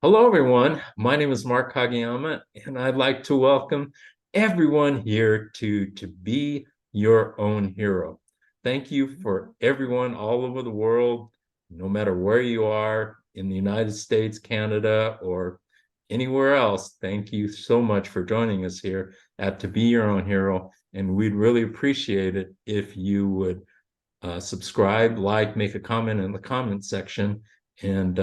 Hello, everyone. My name is Mark Kageyama, and I'd like to welcome everyone here to Be Your Own Hero. Thank you for everyone all over the world, no matter where you are in the United States, Canada, or anywhere else. Thank you so much for joining us here at To Be Your Own Hero. And we'd really appreciate it if you would subscribe, like, make a comment in the comment section, and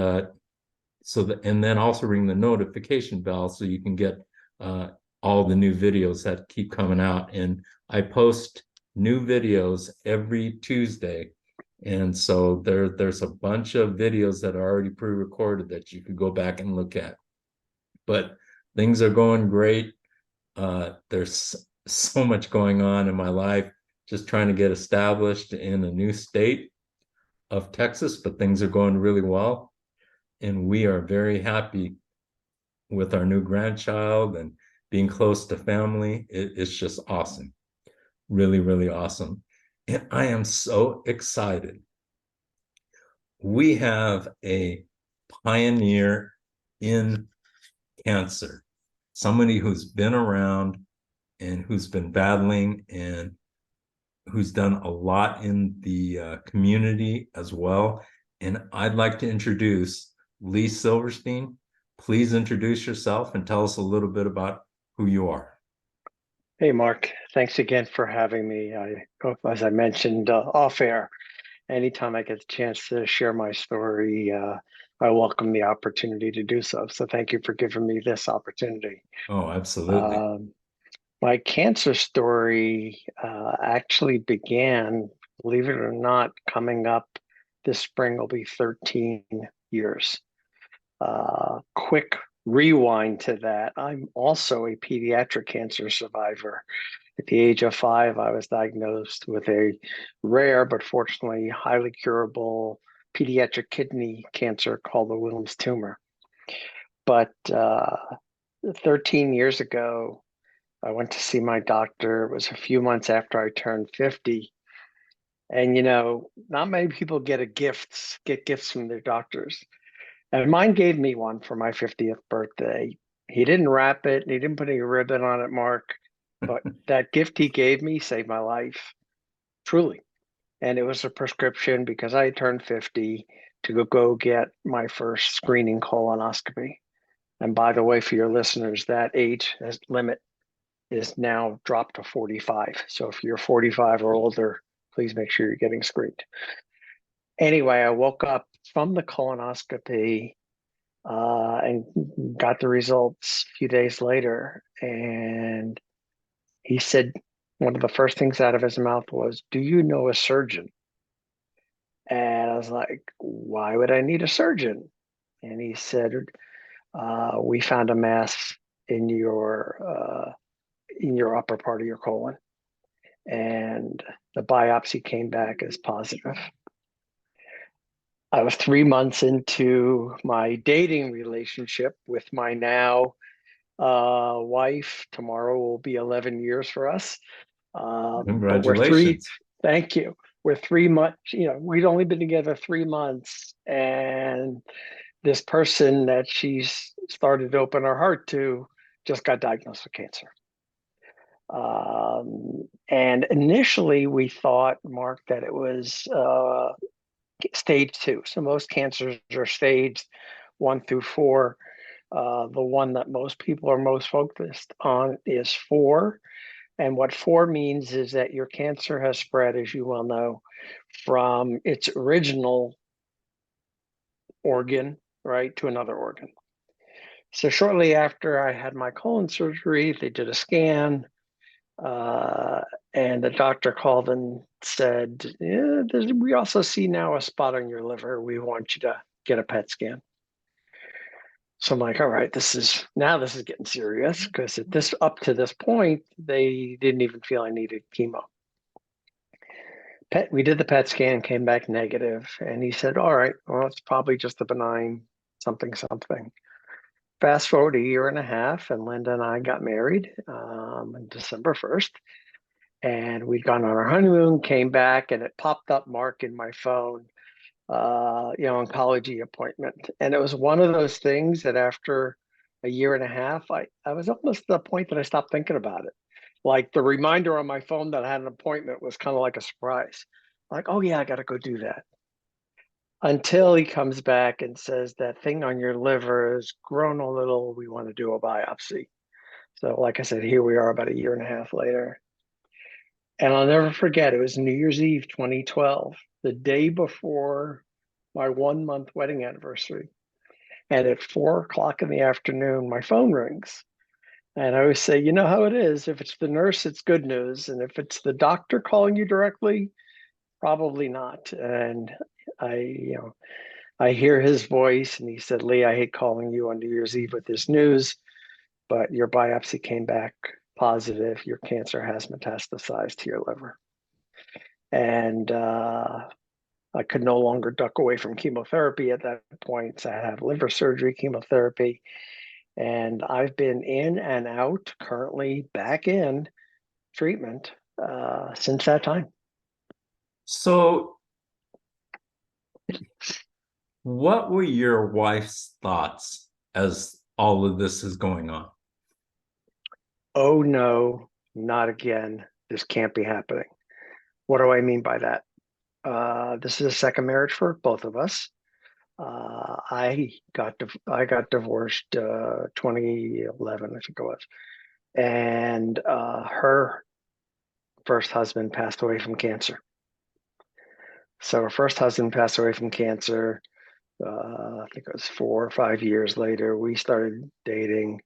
and then also ring the notification bell so you can get all the new videos that keep coming out. And I post new videos every Tuesday. And so there's a bunch of videos that are already pre-recorded that you could go back and look at. But things are going great. There's so much going on in my life, just trying to get established in a new state of Texas, but things are going really well. And we are very happy with our new grandchild and being close to family. It's just awesome. Really, really awesome. And I am so excited. We have a pioneer in cancer, somebody who's been around and who's been battling and who's done a lot in the community as well. And I'd like to introduce Lee Silverstein. Please introduce yourself and tell us a little bit about who you are. Hey, Mark, thanks again for having me. I hope, as I mentioned off air, anytime I get the chance to share my story, I welcome the opportunity to do so. So thank you for giving me this opportunity. Oh, absolutely. Um, my cancer story actually began, believe it or not, coming up this spring will be 13 years. Quick rewind to that. I'm also a pediatric cancer survivor. At the age of 5, I was diagnosed with a rare but fortunately highly curable pediatric kidney cancer called the Wilms tumor. But 13 years ago, I went to see my doctor. It was a few months after I turned 50. And not many people get gifts from their doctors. And mine gave me one for my 50th birthday. He didn't wrap it, he didn't put any ribbon on it, Mark, but that gift he gave me saved my life, truly. And it was a prescription because I had turned 50 to go get my first screening colonoscopy. And by the way, for your listeners, that age limit is now dropped to 45. So if you're 45 or older, please make sure you're getting screened. Anyway, I woke up from the colonoscopy and got the results a few days later. And he said, one of the first things out of his mouth was, "Do you know a surgeon?" And I was like, "Why would I need a surgeon?" And he said, "We found a mass in your upper part of your colon, and the biopsy came back as positive." I was 3 months into my dating relationship with my now wife. Tomorrow will be 11 years for us. But Congratulations. thank you. We're 3 months, we'd only been together 3 months. And this person that she's started to open her heart to just got diagnosed with cancer. And initially we thought, Mark, that it was stage 2. So most cancers are staged 1 through 4. The one that most people are most focused on is 4. And what 4 means is that your cancer has spread, as you well know, from its original organ, right, to another organ. So shortly after I had my colon surgery, they did a scan, and the doctor called and said, "Yeah, we also see now a spot on your liver. We want you to get a PET scan." So I'm like, all right, this is getting serious, because up to this point, they didn't even feel I needed chemo. We did the PET scan, came back negative, and he said, all right, well, it's probably just a benign something, something. Fast forward a year and a half, and Linda and I got married on December 1st. And we'd gone on our honeymoon, came back, and it popped up, Mark, in my phone. oncology appointment. And it was one of those things that after a year and a half, I was almost at the point that I stopped thinking about it. Like the reminder on my phone that I had an appointment was kind of like a surprise. Like, oh yeah, I got to go do that. Until he comes back and says that thing on your liver has grown a little. We want to do a biopsy. So, like I said, here we are about a year and a half later. And I'll never forget, it was New Year's Eve 2012, the day before my 1 month wedding anniversary. And at 4 o'clock in the afternoon, my phone rings. And I always say, you know how it is. If it's the nurse, it's good news. And if it's the doctor calling you directly, probably not. And I hear his voice and he said, Lee, I hate calling you on New Year's Eve with this news, but your biopsy came back positive. Your cancer has metastasized to your liver. And I could no longer duck away from chemotherapy at that point. So I had liver surgery, chemotherapy, and I've been in and out, currently back in treatment since that time. So, what were your wife's thoughts as all of this is going on? Oh no, not again. This can't be happening. What do I mean by that? This is a second marriage for both of us. I got divorced 2011, I think it was, and her first husband passed away from cancer. So her first husband passed away from cancer. I think it was 4 or 5 years later. We started dating,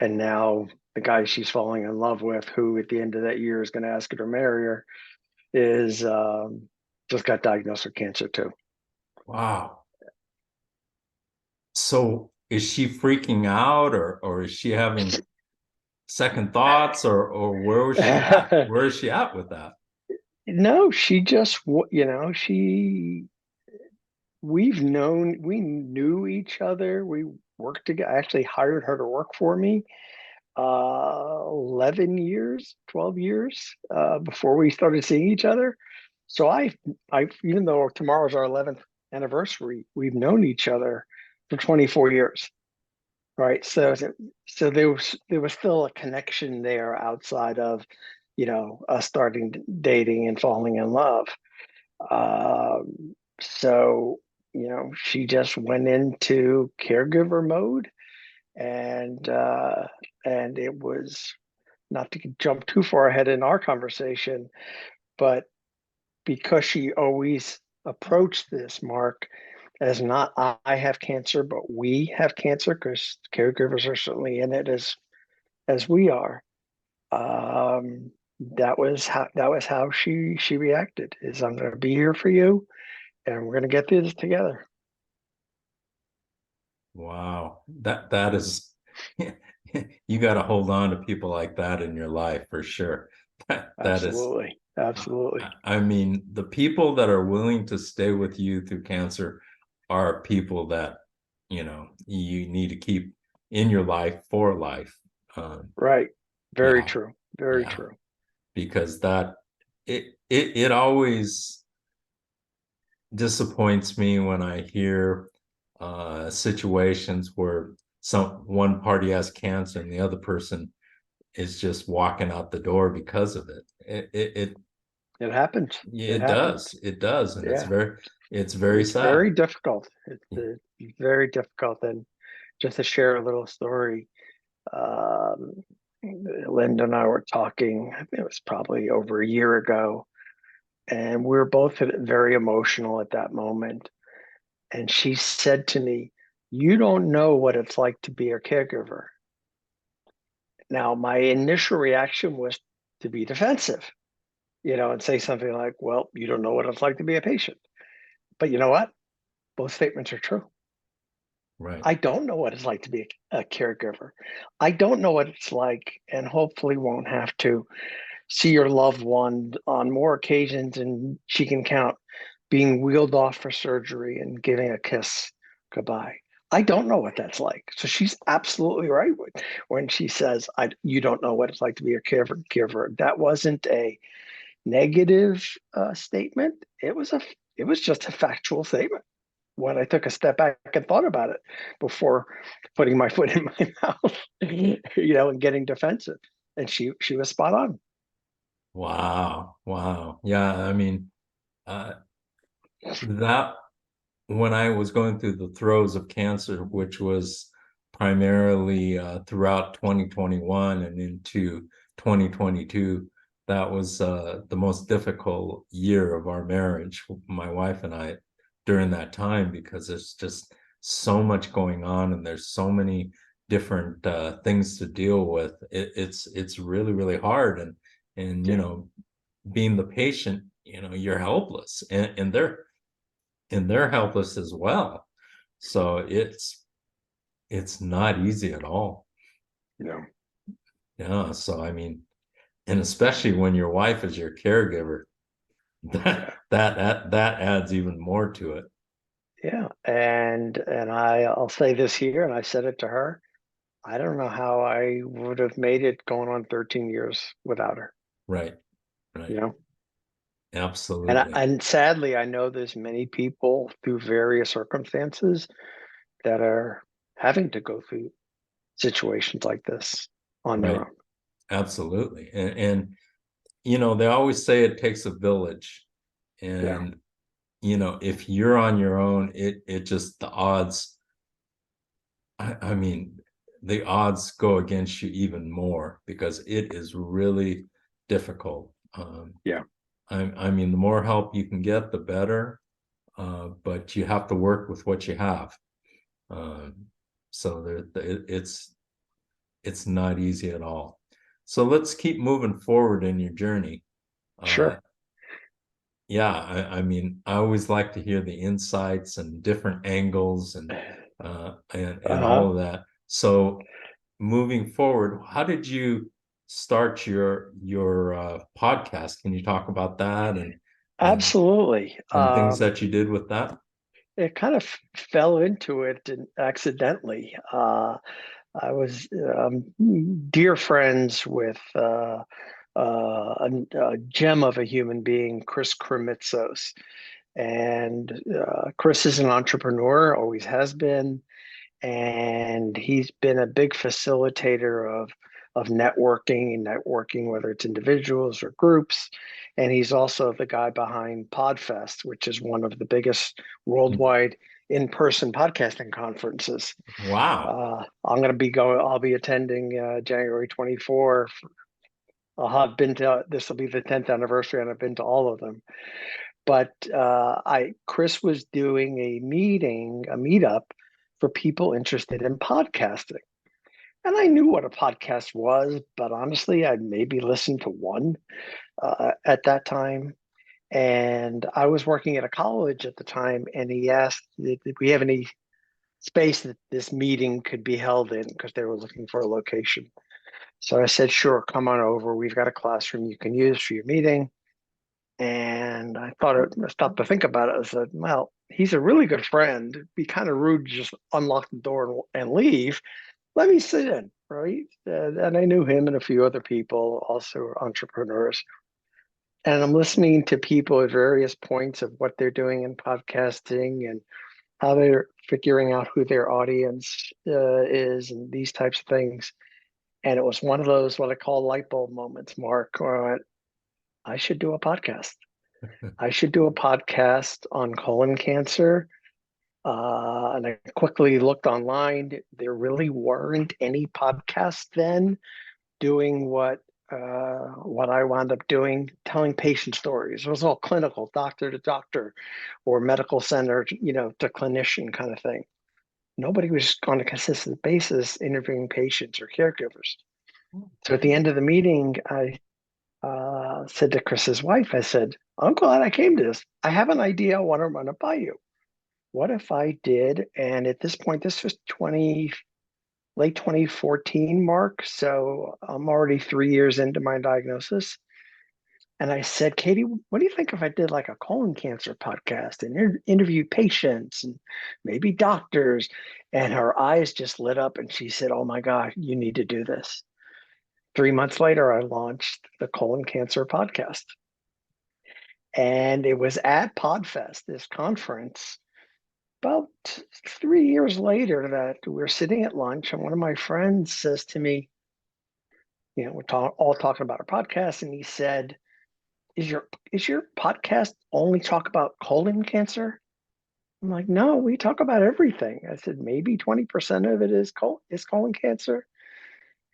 and now the guy she's falling in love with, who at the end of that year is going to ask her to marry her, is just got diagnosed with cancer too. Wow. So is she freaking out, or is she having second thoughts, or where is she at? Where is she at with that? No, she just, she, we knew each other. We worked together. I actually hired her to work for me 11 years, 12 years before we started seeing each other. So even though tomorrow's our 11th anniversary, we've known each other for 24 years. Right. So there was still a connection there outside of, us starting dating and falling in love. So, she just went into caregiver mode, and it was, not to jump too far ahead in our conversation, but because she always approached this, Mark, as not I have cancer, but we have cancer, because caregivers are certainly in it as we are. Um, that was how she reacted. Is, I'm going to be here for you, and we're going to get through this together. Wow. That is you got to hold on to people like that in your life for sure. That is, Absolutely, absolutely. I mean, the people that are willing to stay with you through cancer are people that, you need to keep in your life for life. Right. Very Yeah, true. Very yeah, true. because it always disappoints me when I hear situations where one party has cancer and the other person is just walking out the door because of it. It happens. It It happens. does. It does. And Yeah. it's very It's sad. very difficult. It's very difficult. And just to share a little story, um, Linda and I were talking, I think it was probably over a year ago, and we were both very emotional at that moment. And she said to me, "You don't know what it's like to be a caregiver." Now, my initial reaction was to be defensive, and say something like, "Well, you don't know what it's like to be a patient." But you know what? Both statements are true. Right. I don't know what it's like to be a caregiver. I don't know what it's like, and hopefully won't have to see your loved one on more occasions than she can count, being wheeled off for surgery and giving a kiss goodbye. I don't know what that's like. So she's absolutely right when she says, "You don't know what it's like to be a caregiver." That wasn't a negative statement. It was just a factual statement. When I took a step back and thought about it before putting my foot in my mouth, and getting defensive. And she was spot on. Wow. Wow. Yeah. I mean, uh, that when I was going through the throes of cancer, which was primarily throughout 2021 and into 2022, that was the most difficult year of our marriage, my wife and I, during that time, because there's just so much going on and there's so many different things to deal with. It's really, really hard. And Yeah, being the patient, you're helpless and they're helpless as well. So it's not easy at all. no, Yeah. So I mean, and especially when your wife is your caregiver, yeah, that adds even more to it. yeah. And I'll say this here, and I said it to her. I don't know how I would have made it going on 13 years without her. Right. You Right. know, Absolutely. and sadly, I know there's many people through various circumstances that are having to go through situations like this on their Right. own. Absolutely. And they always say it takes a village. Yeah, And if you're on your own, it just the odds I mean, the odds go against you even more because it is really difficult. yeah, I mean, the more help you can get, the better, but you have to work with what you have. Um, so it's not easy at all. So let's keep moving forward in your journey. Uh, sure. yeah, I mean, I always like to hear the insights and different angles and Uh-huh. all of that. So moving forward, how did you start your podcast? Can you talk about that and Absolutely. and things that you did with that? It kind of fell into it accidentally. I was dear friends with a gem of a human being, Chris Kremitzos. And Chris is an entrepreneur, always has been, and he's been a big facilitator of networking, whether it's individuals or groups. And he's also the guy behind Podfest, which is one of the biggest worldwide in-person podcasting conferences. Wow. I'll be attending January 24. I'll have been to, this will be the 10th anniversary, and I've been to all of them. But Chris was doing a meetup for people interested in podcasting. And I knew what a podcast was, but honestly, I'd maybe listened to one at that time. And I was working at a college at the time, and he asked, did we have any space that this meeting could be held in? Because they were looking for a location. So I said, sure, come on over. We've got a classroom you can use for your meeting. And I stopped to think about it. I said, well, he's a really good friend. It'd be kind of rude to just unlock the door and leave. Let me sit in, right? And I knew him and a few other people, also entrepreneurs. And I'm listening to people at various points of what they're doing in podcasting and how they're figuring out who their audience is and these types of things. And it was one of those, what I call light bulb moments, Mark, where I went, I should do a podcast. I should do a podcast on colon cancer. And I quickly looked online. There really weren't any podcasts then doing what I wound up doing, telling patient stories. It was all clinical, doctor to doctor, or medical center, to clinician kind of thing. Nobody was on a consistent basis interviewing patients or caregivers. So at the end of the meeting, I said to Chris's wife, I said, I'm glad I came to this. I have an idea I want to run it by you. What if I did? And at this point, this was late 2014, Mark. So I'm already 3 years into my diagnosis. And I said, Katie, what do you think if I did like a colon cancer podcast and interview patients and maybe doctors? And her eyes just lit up and she said, oh my God, you need to do this. 3 months later, I launched the colon cancer podcast. And it was at Podfest, this conference, about 3 years later, that we're sitting at lunch, and one of my friends says to me, we're all talking about our podcast, and he said, "Is your podcast only talk about colon cancer?" I'm like, "No, we talk about everything." I said, "Maybe 20% of it is colon cancer."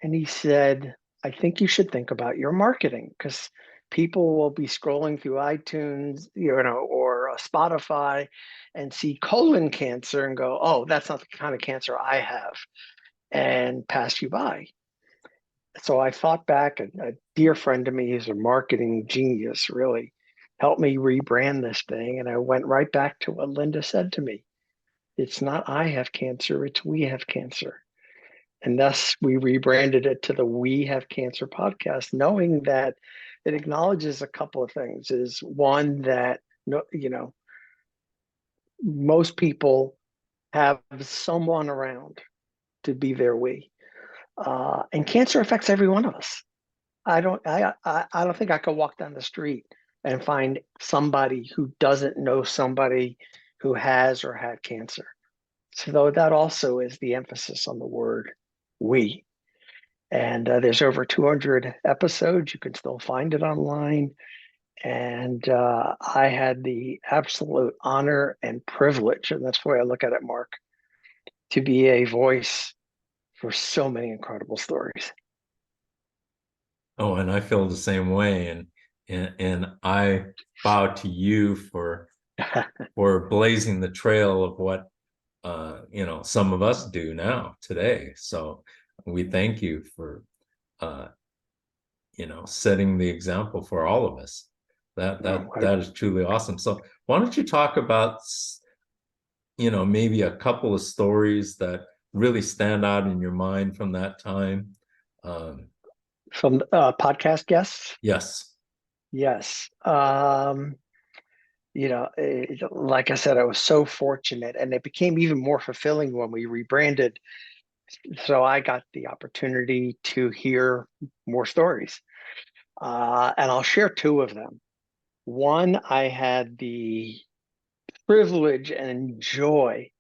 And he said, "I think you should think about your marketing, because people will be scrolling through iTunes, or Spotify, and see colon cancer and go, 'Oh, that's not the kind of cancer I have,' and pass you by." So I thought back, a dear friend of me who's a marketing genius really helped me rebrand this thing. And I went right back to what Linda said to me. It's not I have cancer, it's we have cancer. And thus we rebranded it to the We Have Cancer podcast, knowing that it acknowledges a couple of things. Is one, that no, most people have someone around to be their we. And cancer affects every one of us. I don't think I could walk down the street and find somebody who doesn't know somebody who has or had cancer. So that also is the emphasis on the word we. And there's over 200 episodes. You can still find it online. And I had the absolute honor and privilege, and that's the way I look at it, Mark, to be a voice for so many incredible stories. Oh, and I feel the same way. And I bow to you for blazing the trail of what some of us do now today. So we thank you for uh, setting the example for all of us. That is truly awesome. So why don't you talk about maybe a couple of stories that really stand out in your mind from that time? Um, From podcast guests. yes. Yes. Like I said, I was so fortunate, and it became even more fulfilling when we rebranded. So I got the opportunity to hear more stories. And I'll share two of them. One, I had the privilege and joy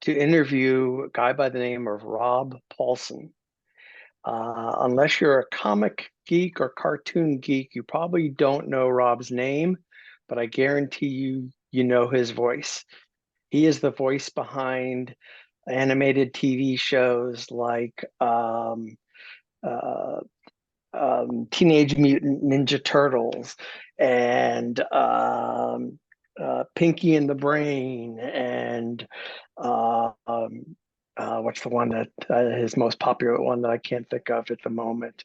to interview a guy by the name of Rob Paulson. Unless you're a comic geek or cartoon geek, you probably don't know Rob's name, but I guarantee you know his voice. He is the voice behind animated TV shows like uh, Teenage Mutant Ninja Turtles and Pinky and the Brain and what's the one that his most popular one that I can't think of at the moment.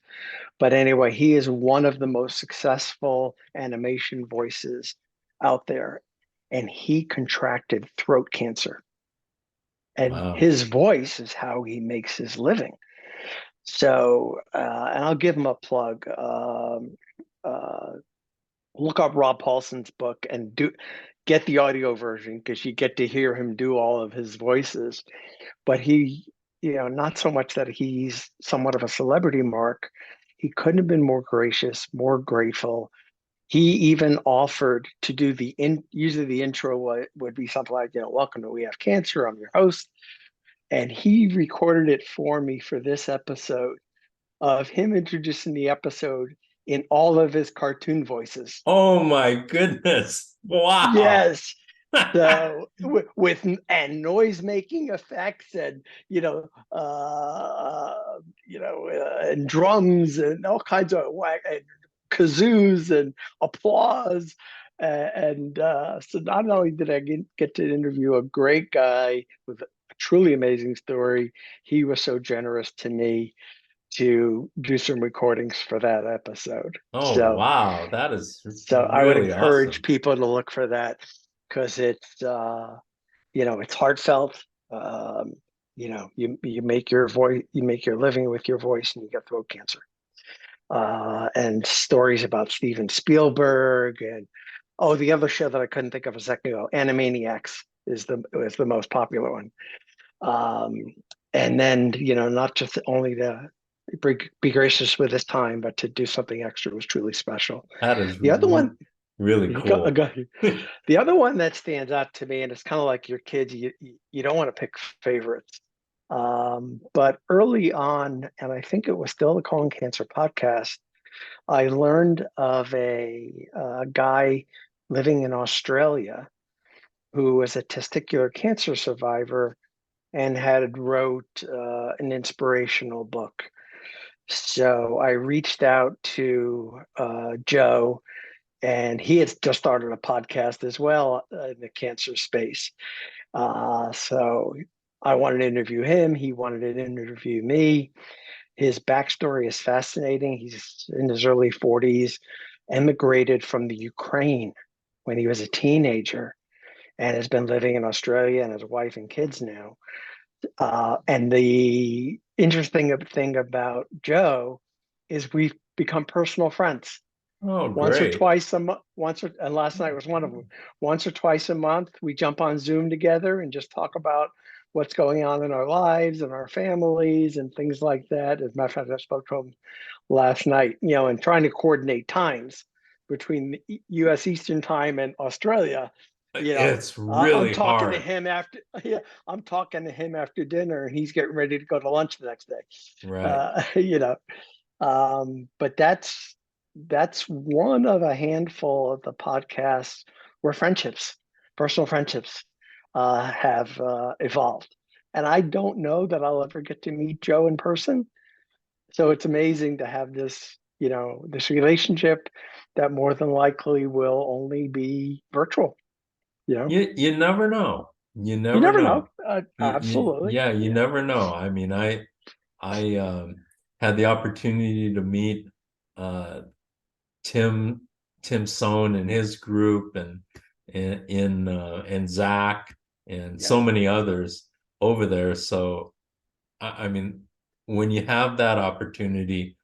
But anyway, he is one of the most successful animation voices out there. And he contracted throat cancer. And Wow. his voice is how he makes his living. So, and I'll give him a plug. Uh, Look up Rob Paulson's book and get the audio version, because you get to hear him do all of his voices. But he, not so much that he's somewhat of a celebrity, Mark. He couldn't have been more gracious, more grateful. He even offered to do usually the intro would be something like, "Welcome to We Have Cancer. I'm your host." And he recorded it for me for this episode, of him introducing the episode in all of his cartoon voices. Oh my goodness. Wow. Yes. So with and noise making effects, and and drums and all kinds of and kazoos and applause. So not only did I get to interview a great guy with a truly amazing story, he was so generous to me to do some recordings for that episode. Oh So, wow. That is so I would really encourage awesome. people to look for that, because it's heartfelt. You make your voice, you make your living with your voice, and you get throat cancer. And stories about Steven Spielberg, and the other show that I couldn't think of a second ago, Animaniacs, is the most popular one. Um, and then not just only to be gracious with his time, but to do something extra was truly special. That is The other one, really You got, cool. the other one that stands out to me, and it's kind of like your kids, you don't want to pick favorites. But early on, and I think it was still the Colon Cancer podcast, I learned of a guy living in Australia who was a testicular cancer survivor and had wrote an inspirational book. So I reached out to Joe, and he had just started a podcast as well in the cancer space. So I wanted to interview him. He wanted to interview me. His backstory is fascinating. He's in his early 40s, emigrated from the Ukraine when he was a teenager, and has been living in Australia and has a wife and kids now. And the interesting thing about Joe is we've become personal friends. Oh, Once or great. twice a month, and last night was one of them. Once or twice a month, we jump on Zoom together and just talk about what's going on in our lives and our families and things like that. As a matter of fact, I spoke to him last night, and trying to coordinate times between US Eastern time and Australia. It's I'm really talking to hard. him after, yeah, I'm talking to him after dinner, and he's getting ready to go to lunch the next day. Right. Uh, you know, but that's one of a handful of the podcasts where personal friendships, have evolved. And I don't know that I'll ever get to meet Joe in person. So it's amazing to have this relationship that more than likely will only be virtual. You know, You never know. You you never never know. know. Absolutely. Yeah, you Yeah. never know. I mean, I had the opportunity to meet uh Tim Tim Sohn and his group and Zach and so Yes, many others over there. So I mean, when you have that opportunity,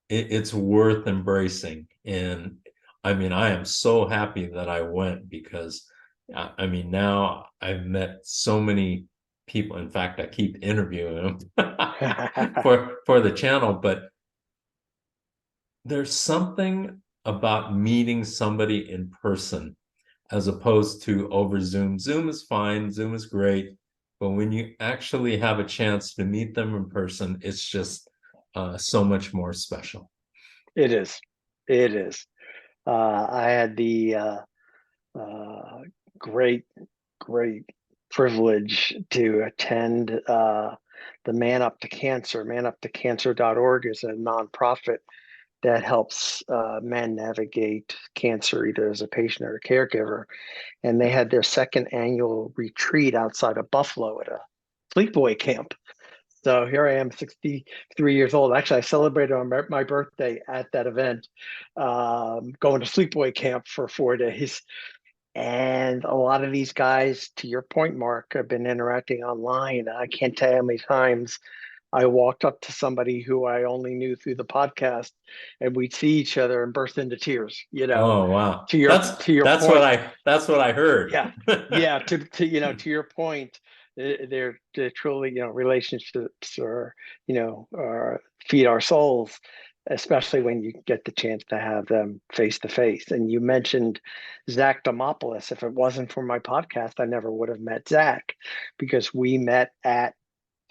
it's worth embracing. And I mean, I am so happy that I went because I mean, now I've met so many people. In fact, I keep interviewing them for the channel, but there's something about meeting somebody in person as opposed to over Zoom. Zoom is fine, Zoom is great, but when you actually have a chance to meet them in person, it's just so much more special. it is. It is. I had the uh, great, great privilege to attend the Man Up to Cancer. ManUpToCancer.org is a nonprofit that helps men navigate cancer either as a patient or a caregiver. And they had their second annual retreat outside of Buffalo at a sleepaway camp. So here I am, 63 years old. Actually, I celebrated on my birthday at that event, going to sleepaway camp for 4 days. And a lot of these guys, to your point, Mark, have been interacting online. I can't tell you how many times I walked up to somebody who I only knew through the podcast, and we'd see each other and burst into tears. Oh wow. To your That's what point, I heard. yeah, yeah. To your point, they're truly, relationships, or feed our souls, especially when you get the chance to have them face to face. And you mentioned Zach Demopoulos. If it wasn't for my podcast, I never would have met Zach, because we met at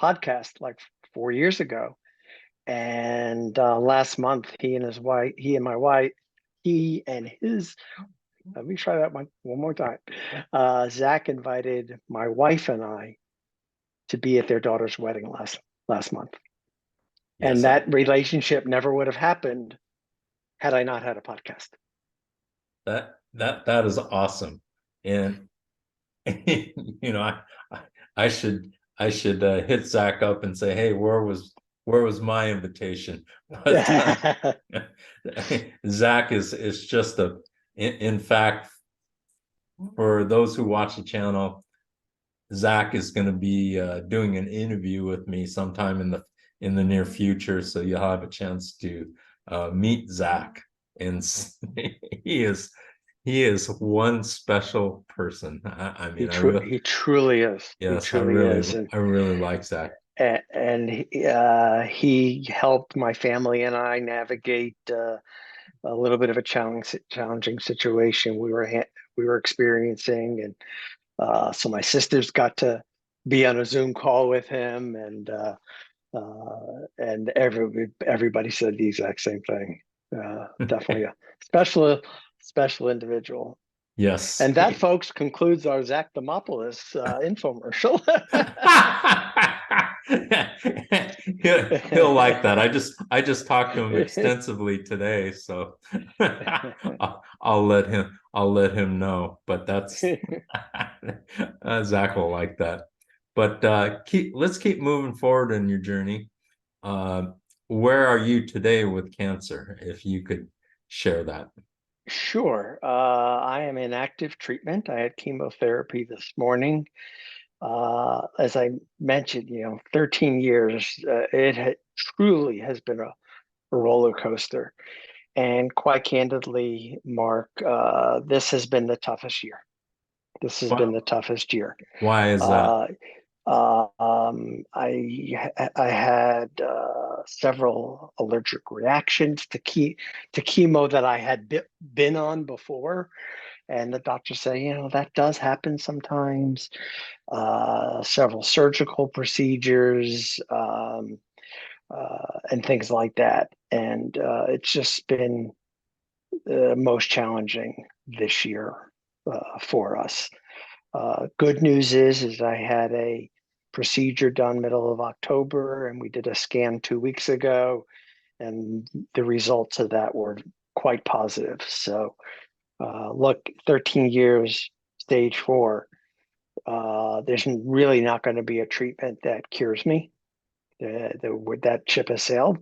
podcast like 4 years ago. And last month, he and his let me try that one more time. Zach invited my wife and I to be at their daughter's wedding last month, and Yes, that relationship never would have happened had I not had a podcast. that is awesome. And you know, I should hit Zach up and say, hey, where was my invitation? But Zach is just in fact, for those who watch the channel, Zach is going to be doing an interview with me sometime in the near future, so you'll have a chance to meet Zach. And he is he is one special person. I mean, He truly is. He yes, truly is, I really like Zach. and he helped my family and I navigate a little bit of a challenging situation we were experiencing, and so my sisters got to be on a Zoom call with him, and everybody said the exact same thing. Definitely a special individual. Yes. And that, folks, concludes our Zach Demopoulos infomercial. He'll like that. I just talked to him extensively today, so I'll let him know. But that's Zach will like that. But let's keep moving forward in your journey. Uh, where are you today with cancer? If you could share that. Sure. I am in active treatment. I had chemotherapy this morning. As I mentioned, 13 years, truly has been a roller coaster. And quite candidly, Mark, this has been the toughest year. This has been Why, the toughest year. why is that? Uh, I had several allergic reactions to chemo that I had been on before, and the doctors say, that does happen sometimes. Several surgical procedures, and things like that, and it's just been most challenging this year for us. Good news is I had a procedure done middle of October, and we did a scan 2 weeks ago, and the results of that were quite positive. So, look, 13 years, stage 4. There's really not going to be a treatment that cures me. That ship has sailed.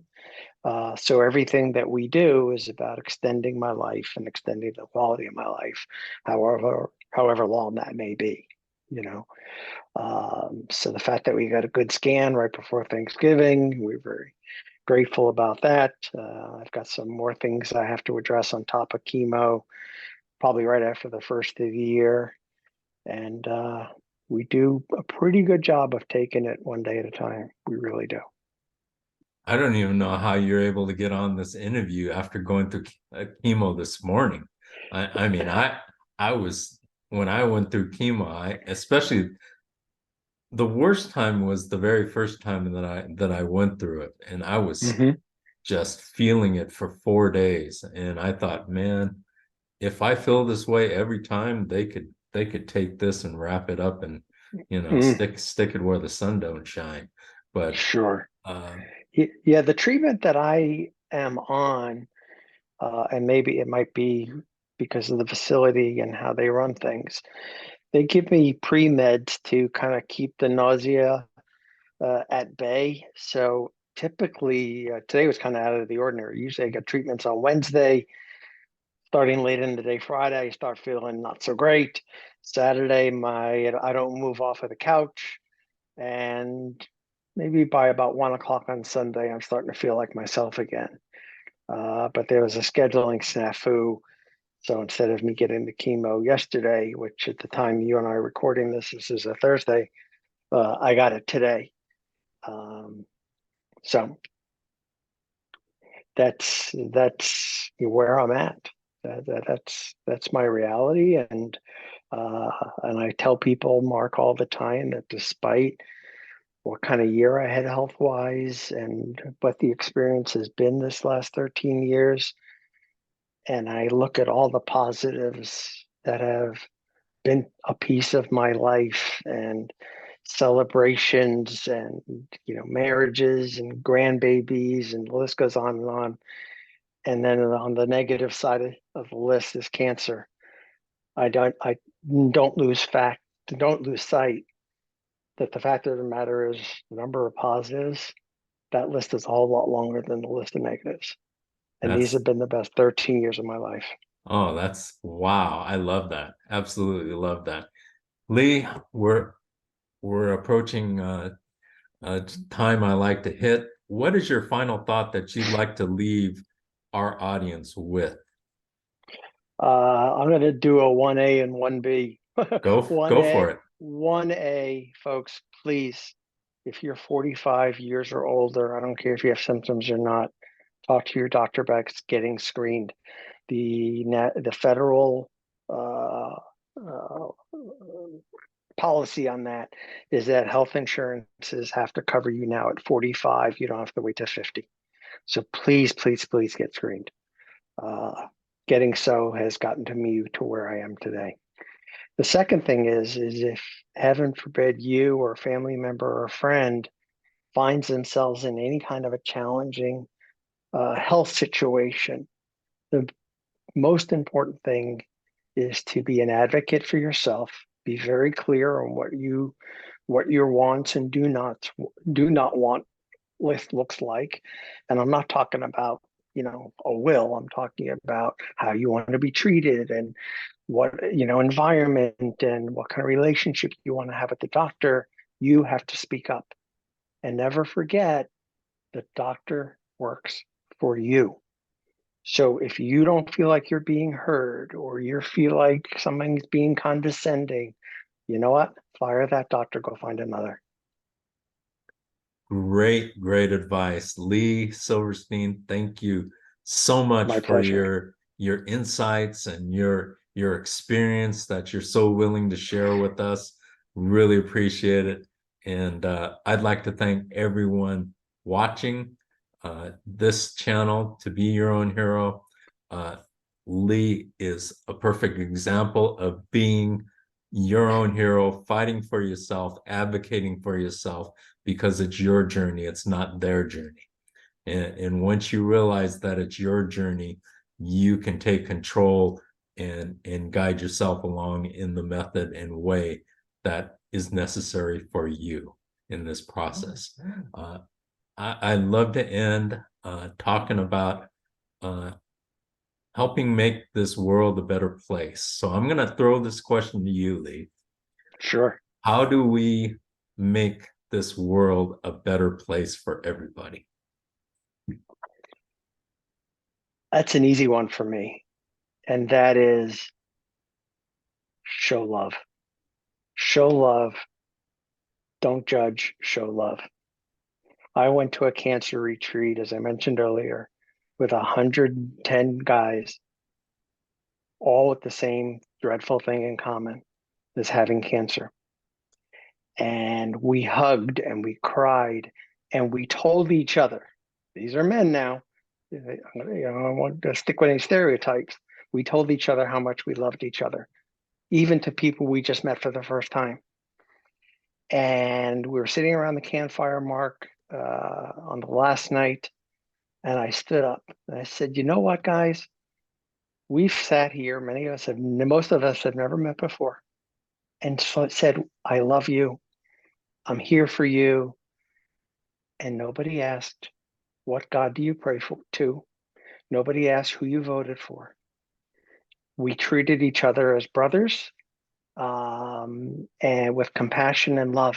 So everything that we do is about extending my life and extending the quality of my life, however long that may be. You know, so the fact that we got a good scan right before Thanksgiving, we're very grateful about that. I've got some more things I have to address on top of chemo, probably right after the first of the year, and we do a pretty good job of taking it one day at a time. We really do. I don't even know how you're able to get on this interview after going through chemo this morning. I mean, I was when I went through chemo, I especially the worst time was the very first time that I went through it, and I was Mm-hmm. just feeling it for 4 days. And I thought, man, if I feel this way every time, they could take this and wrap it up and Mm, stick it where the sun don't shine. But sure. uh, Yeah, the treatment that I am on, and maybe it might be because of the facility and how they run things, they give me pre-meds to kind of keep the nausea at bay. So typically, today was kind of out of the ordinary. Usually I get treatments on Wednesday, starting late in the day Friday, I start feeling not so great. Saturday, I don't move off of the couch, and maybe by about 1 o'clock on Sunday, I'm starting to feel like myself again. But there was a scheduling snafu. So instead of me getting the chemo yesterday, which at the time you and I are recording this is a Thursday, I got it today. So that's where I'm at. That's my reality, and I tell people, Mark, all the time that despite what kind of year I had health wise and what the experience has been this last 13 years, and I look at all the positives that have been a piece of my life, and celebrations, and marriages and grandbabies, and the list goes on and on. And then on the negative side of the list is cancer. I don't lose sight that the fact of the matter is the number of positives, that list is a whole lot longer than the list of negatives. And these that's have been the best 13 years of my life. Oh, that's wow. I love that. Absolutely love that. Lee, we're approaching a time I like to hit. What is your final thought that you'd like to leave our audience with? I'm going to do a 1A and 1B. Go for 1A, it. 1A, folks, please, if you're 45 years or older, I don't care if you have symptoms or not, Talk to your doctor about getting screened. The federal uh, uh, policy on that is that health insurances have to cover you now at 45. You don't have to wait to 50. So please, please, please get screened. Uh, Getting so has gotten to me to where I am today. The second thing is if heaven forbid you or a family member or a friend finds themselves in any kind of a challenging health situation, the most important thing is to be an advocate for yourself. Be very clear on what your wants and do not want list looks like. And I'm not talking about, a will. I'm talking about how you want to be treated and what, environment and what kind of relationship you want to have with the doctor. You have to speak up and never forget the doctor works for you. So if you don't feel like you're being heard or you feel like somebody's being condescending, you know what? Fire that doctor, go find another. Great, great advice. Lee Silverstein, thank you so much My for pleasure. your insights and your experience that you're so willing to share with us. Really appreciate it. And I'd like to thank everyone watching this channel, To Be Your Own Hero. Uh, Lee is a perfect example of being your own hero, fighting for yourself, advocating for yourself, because it's your journey, it's not their journey. And once you realize that it's your journey, you can take control and guide yourself along in the method and way that is necessary for you in this process. I love to end talking about helping make this world a better place. So I'm going to throw this question to you, Lee. Sure. How do we make this world a better place for everybody? That's an easy one for me. And that is show love. Show love. Don't judge, show love. I went to a cancer retreat, as I mentioned earlier, with 110 guys, all with the same dreadful thing in common as having cancer. And we hugged and we cried and we told each other, these are men now, I want to stick with any stereotypes. We told each other how much we loved each other, even to people we just met for the first time. And we were sitting around the campfire, Mark, on the last night, and I stood up and I said, you know what, guys? We've sat here, most of us have never met before, and so it said, I love you. I'm here for you. And nobody asked, what God do you pray for to? Nobody asked who you voted for. We treated each other as brothers, and with compassion and love.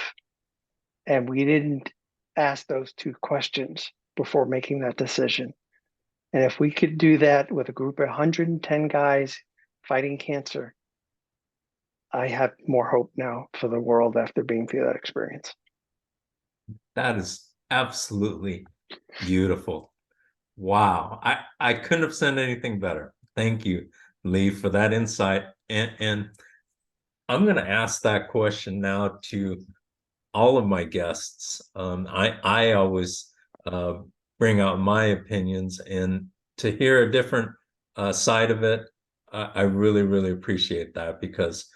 And we didn't ask those two questions before making that decision. And if we could do that with a group of 110 guys fighting cancer, I have more hope now for the world after being through that experience. That is absolutely beautiful. Wow. I couldn't have said anything better. Thank you, Lee, for that insight. And I'm going to ask that question now to all of my guests. I always uh, bring out my opinions, and to hear a different side of it, I really, really appreciate that, because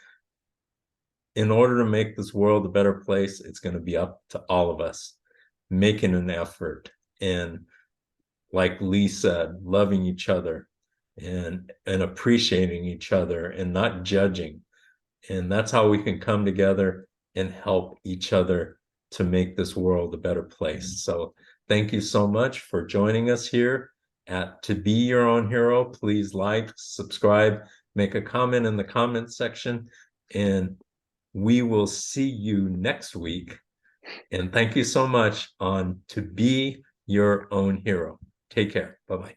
in order to make this world a better place, it's going to be up to all of us making an effort. And like Lee said, loving each other and appreciating each other and not judging. And that's how we can come together and help each other to make this world a better place. So thank you so much for joining us here at To Be Your Own Hero. Please like, subscribe, make a comment in the comment section, and we will see you next week. And thank you so much on To Be Your Own Hero. Take care. Bye-bye.